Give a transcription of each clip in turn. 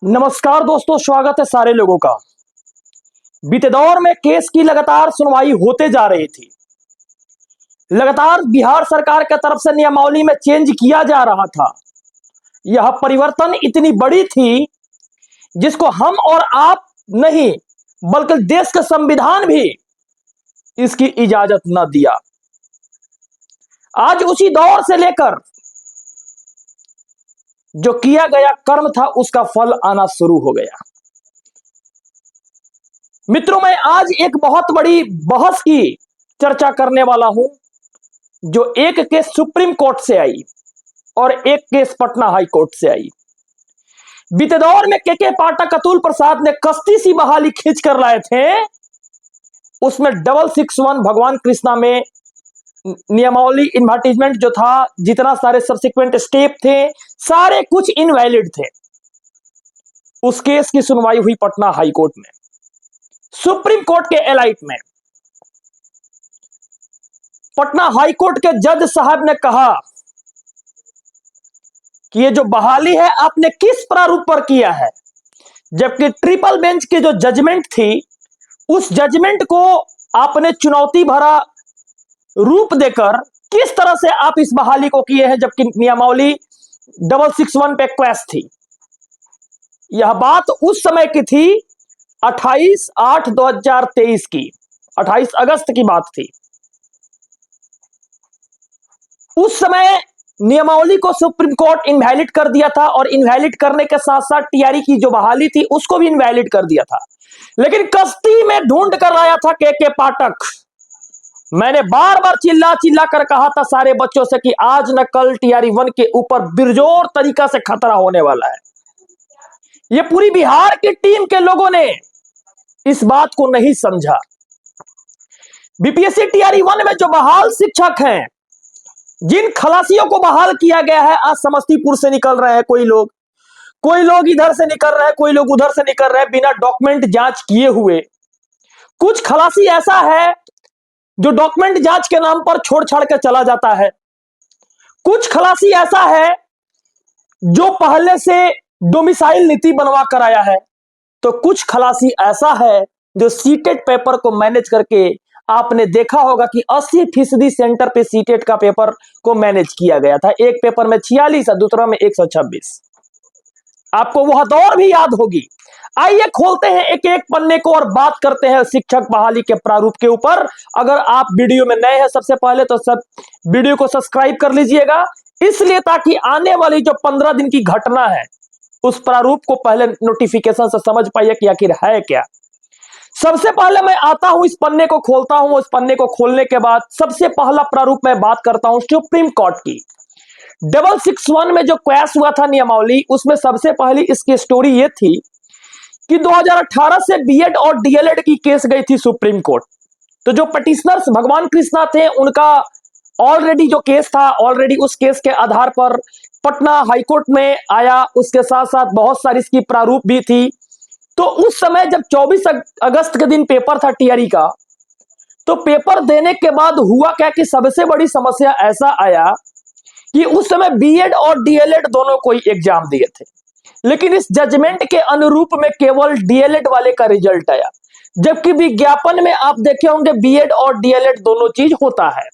नमस्कार दोस्तों, स्वागत है सारे लोगों का। बीते दौर में केस की लगातार सुनवाई होते जा रही थी। लगातार बिहार सरकार की तरफ से नियमावली में चेंज किया जा रहा था। यह परिवर्तन इतनी बड़ी थी जिसको हम और आप नहीं बल्कि देश का संविधान भी इसकी इजाजत न दिया। आज उसी दौर से लेकर जो किया गया कर्म था उसका फल आना शुरू हो गया। मित्रों, मैं आज एक बहुत बड़ी बहस की चर्चा करने वाला हूं, जो एक केस सुप्रीम कोर्ट से आई और एक केस पटना हाई कोर्ट से आई। बीते दौर में के पाठक, अतुल प्रसाद ने कश्ती सी बहाली खींच कर लाए थे। उसमें 661 भगवान कृष्णा में नियमावली इन्वर्टिजमेंट जो था, जितना सारे सब्सिक्वेंट स्टेप थे, सारे कुछ इनवैलिड थे। उस केस की सुनवाई हुई पटना हाई कोर्ट में। सुप्रीम कोर्ट के एलाइट में पटना हाई कोर्ट के जज साहब ने कहा कि ये जो बहाली है आपने किस प्रारूप पर किया है, जबकि ट्रिपल बेंच की जो जजमेंट थी उस जजमेंट को आपने चुनौती भरा रूप देकर किस तरह से आप इस बहाली को किए हैं, जबकि नियमावली 661 पे क्वेश्चन थी। यह बात उस समय की थी 28/8/2023 की, 28 अगस्त की बात थी। उस समय नियमावली को सुप्रीम कोर्ट इनवैलिड कर दिया था और इनवैलिड करने के साथ साथ टीआरई की जो बहाली थी उसको भी इनवैलिड कर दिया था। लेकिन कश्ती में ढूंढ कर लाया था के पाठक। मैंने बार बार चिल्ला चिल्ला कर कहा था सारे बच्चों से कि आज न कल टीआरई 1 के ऊपर बिरजोर तरीका से खतरा होने वाला है। ये पूरी बिहार की टीम के लोगों ने इस बात को नहीं समझा। बीपीएससी टीआरई 1 में जो बहाल शिक्षक हैं, जिन खलासियों को बहाल किया गया है, आज समस्तीपुर से निकल रहे हैं कोई लोग इधर से निकल रहे हैं, कोई लोग उधर से निकल रहे हैं बिना डॉक्यूमेंट जांच किए हुए। कुछ खलासी ऐसा है जो डॉक्यूमेंट जांच के नाम पर छोड़ छाड़ के चला जाता है। कुछ खलासी ऐसा है जो पहले से डोमिसाइल नीति बनवा कर आया है, तो कुछ खलासी ऐसा है जो सीटेट पेपर को मैनेज करके, आपने देखा होगा कि 80% सेंटर पे सीटेट का पेपर को मैनेज किया गया था। एक पेपर में 46 और दूसरा में 126। आपको वह दौर भी याद होगी। आइए खोलते हैं एक एक पन्ने को और बात करते हैं शिक्षक बहाली के प्रारूप के ऊपर। अगर आप वीडियो में नए हैं सबसे पहले तो सब वीडियो को सब्सक्राइब कर लीजिएगा, इसलिए ताकि आने वाली जो 15 दिन की घटना है उस प्रारूप को पहले नोटिफिकेशन से समझ पाइए कि आखिर है क्या। सबसे पहले मैं आता हूं, इस पन्ने को खोलता हूं। इस पन्ने को खोलने के बाद सबसे पहला प्रारूप में बात करता हूं सुप्रीम कोर्ट की। 661 में जो क्वेश्चन हुआ था नियमावली, उसमें सबसे पहली इसकी स्टोरी ये थी कि 2018 से बीएड और डीएलएड की केस गई थी सुप्रीम कोर्ट। तो जो पिटिशनर्स भगवान कृष्णा थे उनका ऑलरेडी जो केस था, ऑलरेडी उस केस के आधार पर पटना हाईकोर्ट में आया। उसके साथ साथ बहुत सारी इसकी प्रारूप भी थी। तो उस समय जब 24 अगस्त के दिन पेपर था टीआरई का, तो पेपर देने के बाद हुआ क्या कि सबसे बड़ी समस्या ऐसा आया कि उस समय बीएड और डीएलएड दोनों कोई एग्जाम दिए थे, लेकिन इस जजमेंट के अनुरूप में केवल डीएलएड वाले का रिजल्ट आया, जबकि विज्ञापन में आप देखे होंगे बीएड और डीएलएड दोनों चीज होता है।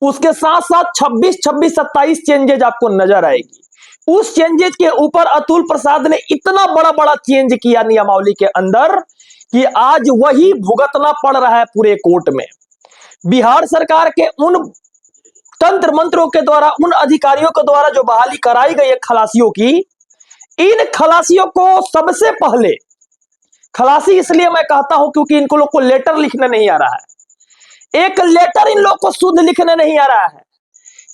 उसके साथ साथ 26, 27 चेंजेज आपको नजर आएगी। उस चेंजेज के ऊपर अतुल प्रसाद ने इतना बड़ा चेंज किया नियमावली के अंदर कि आज वही भुगतना पड़ रहा है पूरे कोर्ट में। बिहार सरकार के उन तंत्र मंत्रों के द्वारा, उन अधिकारियों के द्वारा जो बहाली कराई गई है खलासियों की, इन खलासियों को सबसे पहले, खलासी इसलिए मैं कहता हूं क्योंकि इनको लोग को लेटर लिखने नहीं आ रहा है। एक लेटर इन लोग को शुद्ध लिखने नहीं आ रहा है।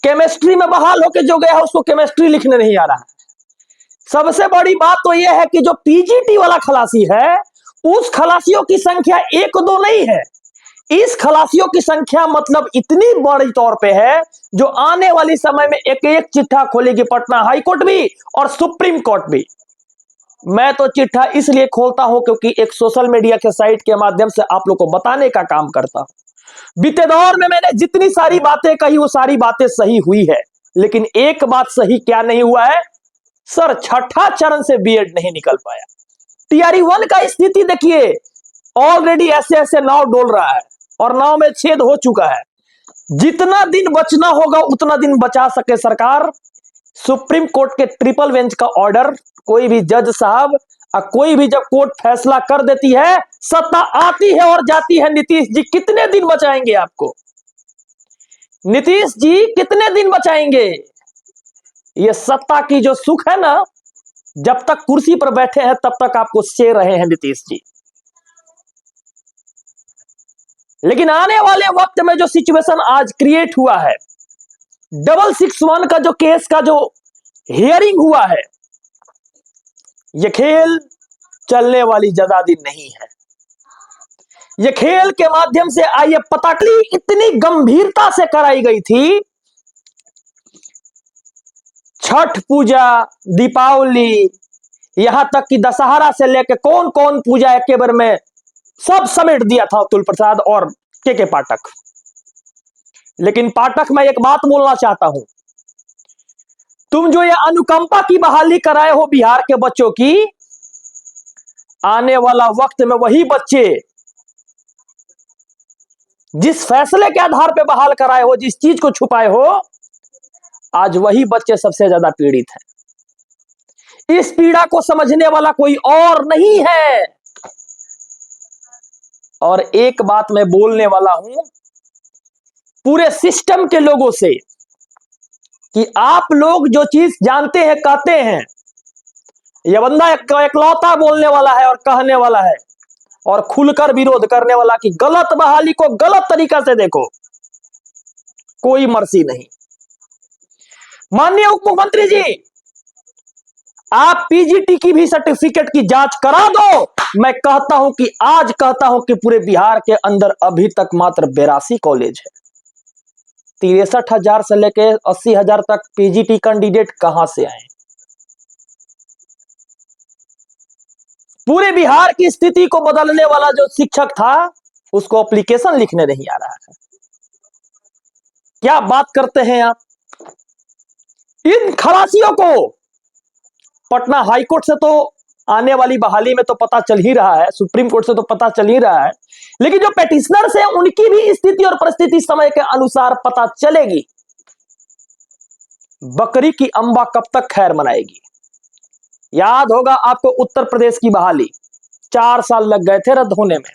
केमिस्ट्री में बहाल होकर जो गया है उसको केमिस्ट्री लिखने नहीं आ रहा है। सबसे बड़ी बात तो यह है कि जो पीजीटी वाला खलासी है, उस खलासियों की संख्या 1-2 नहीं है। इस खलासियों की संख्या मतलब इतनी बड़ी तौर पे है जो आने वाली समय में एक एक चिट्ठा खोलेगी पटना हाईकोर्ट भी और सुप्रीम कोर्ट भी। मैं तो चिट्ठा इसलिए खोलता हूं क्योंकि एक सोशल मीडिया के साइट के माध्यम से आप लोग को बताने का काम करता हूं। बीते दौर में मैंने जितनी सारी बातें कही वो सारी बातें सही हुई है, लेकिन एक बात सही क्या नहीं हुआ है, सर छठा चरण से बीएड नहीं निकल पाया। टीआरई 1 का स्थिति देखिए, ऑलरेडी ऐसे ऐसे नाव डोल रहा है और नाव में छेद हो चुका है। जितना दिन बचना होगा उतना दिन बचा सके सरकार। सुप्रीम कोर्ट के ट्रिपल बेंच का ऑर्डर, कोई भी जज साहब कोई भी जब कोर्ट फैसला कर देती है, सत्ता आती है और जाती है। नीतीश जी कितने दिन बचाएंगे आपको? नीतीश जी कितने दिन बचाएंगे? ये सत्ता की जो सुख है ना, जब तक कुर्सी पर बैठे हैं तब तक आपको से रहे हैं नीतीश जी। लेकिन आने वाले वक्त में जो सिचुएशन आज क्रिएट हुआ है, 661 का जो केस का जो हियरिंग हुआ है, ये खेल चलने वाली ज्यादा दिन नहीं है। ये खेल के माध्यम से आइए पता चली इतनी गंभीरता से कराई गई थी। छठ पूजा, दीपावली, यहां तक कि दशहरा से लेकर कौन कौन पूजा एक बार में सब समेट दिया था अतुल प्रसाद और के पाठक। लेकिन पाठक, मैं एक बात बोलना चाहता हूं, तुम जो ये अनुकंपा की बहाली कराए हो बिहार के बच्चों की, आने वाला वक्त में वही बच्चे जिस फैसले के आधार पे बहाल कराए हो, जिस चीज को छुपाए हो, आज वही बच्चे सबसे ज्यादा पीड़ित हैं। इस पीड़ा को समझने वाला कोई और नहीं है। और एक बात मैं बोलने वाला हूं पूरे सिस्टम के लोगों से कि आप लोग जो चीज जानते हैं, कहते हैं, यह बंदा एकलौता बोलने वाला है और कहने वाला है और खुलकर विरोध करने वाला कि गलत बहाली को गलत तरीका से देखो, कोई मर्सी नहीं। माननीय उप मुख्यमंत्री जी, आप पीजीटी की भी सर्टिफिकेट की जांच करा दो। मैं कहता हूं कि आज कहता हूं कि पूरे बिहार के अंदर अभी तक मात्र 82 कॉलेज है। 63,000 से लेकर 80,000 तक पीजीटी कैंडिडेट कहां से आए? पूरे बिहार की स्थिति को बदलने वाला जो शिक्षक था, उसको एप्लीकेशन लिखने नहीं आ रहा है। क्या बात करते हैं आप? इन खलासियों को पटना हाईकोर्ट से तो आने वाली बहाली में तो पता चल ही रहा है, सुप्रीम कोर्ट से तो पता चल ही रहा है, लेकिन जो पेटिशनर्स हैं उनकी भी स्थिति और परिस्थिति समय के अनुसार पता चलेगी। बकरी की अंबा कब तक खैर मनाएगी? याद होगा आपको उत्तर प्रदेश की बहाली, 4 साल लग गए थे रद्द होने में।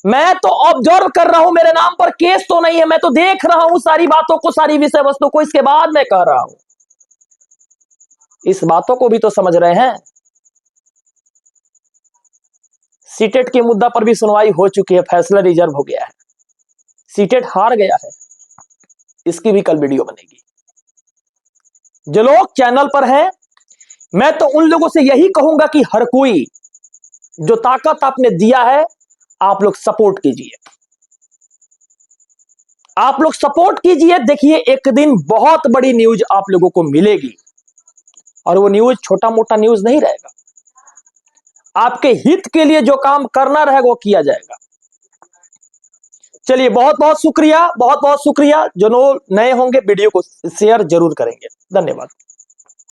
मैं तो ऑब्जर्व कर रहा हूं, मेरे नाम पर केस तो नहीं है, मैं तो देख रहा हूं सारी बातों को, सारी विषय वस्तु को, इसके बाद मैं कह रहा हूं। इस बातों को भी तो समझ रहे हैं। सीटेट के मुद्दा पर भी सुनवाई हो चुकी है, फैसला रिजर्व हो गया है, सीटेट हार गया है, इसकी भी कल वीडियो बनेगी। जो लोग चैनल पर हैं, मैं तो उन लोगों से यही कहूंगा कि हर कोई जो ताकत आपने दिया है, आप लोग सपोर्ट कीजिए, आप लोग सपोर्ट कीजिए। देखिए एक दिन बहुत बड़ी न्यूज आप लोगों को मिलेगी और वो न्यूज छोटा मोटा न्यूज नहीं रहेगा। आपके हित के लिए जो काम करना रहेगा वो किया जाएगा। चलिए, बहुत बहुत शुक्रिया, बहुत बहुत शुक्रिया। जो नए होंगे वीडियो को शेयर जरूर करेंगे। धन्यवाद।